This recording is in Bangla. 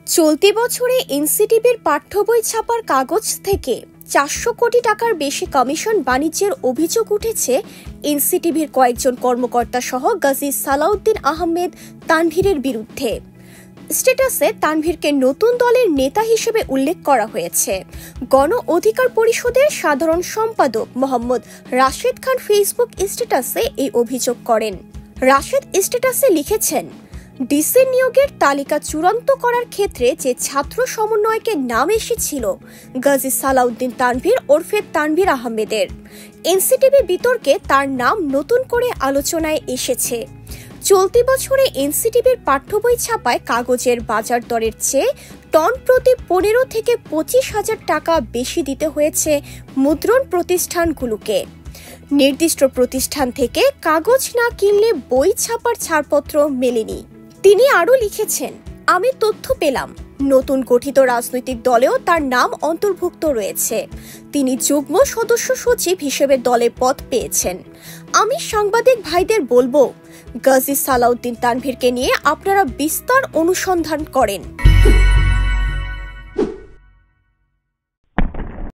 চলতি বছরে এনসিটিবির পাঠ্য বই ছাপার কাগজ থেকে 400 কোটি টাকার বেশি কমিশন বাণিজ্যের অভিযোগ উঠেছে এনসিটিবির কয়েকজন কর্মকর্তা সহ গাজী সালাউদ্দিন আহমেদ তানভীরের বিরুদ্ধে। স্ট্যাটাসে তানভীরকে নতুন দলের নেতা হিসেবে উল্লেখ করা হয়েছে। গণ অধিকার পরিষদের সাধারণ সম্পাদক মোহাম্মদ রাশেদ খান ফেসবুক স্ট্যাটাসে এই অভিযোগ করেন। রাশেদ স্ট্যাটাসে লিখেছেন, ডিসি নিয়োগের তালিকা চূড়ান্ত করার ক্ষেত্রে যে ছাত্র সমন্বয়কের নাম এসেছিল গাজী সালাউদ্দিন তানভীর ওরফে তানভীর আহমেদের, এনসিটিবি বিতর্কে তার নাম নতুন করে আলোচনায় এসেছে। চলতি বছরে এনসিটিবির পাঠ্য বই ছাপায় কাগজের বাজার দরের চেয়ে টন প্রতি 15 থেকে 25 হাজার টাকা বেশি দিতে হয়েছে মুদ্রণ প্রতিষ্ঠানগুলোকে। নির্দিষ্ট প্রতিষ্ঠান থেকে কাগজ না কিনলে বই ছাপার ছাড়পত্র মেলেনি। তিনি আরও লিখেছেন, আমি তথ্য পেলাম নতুন গঠিত রাজনৈতিক দলেও তার নাম অন্তর্ভুক্ত রয়েছে। তিনি যুগ্ম সদস্য সচিব হিসেবে দলে পদ পেয়েছেন। আমি সাংবাদিক ভাইদের বলবো, গাজী সালাউদ্দিন তানভীরকে নিয়ে আপনারা বিস্তার অনুসন্ধান করেন।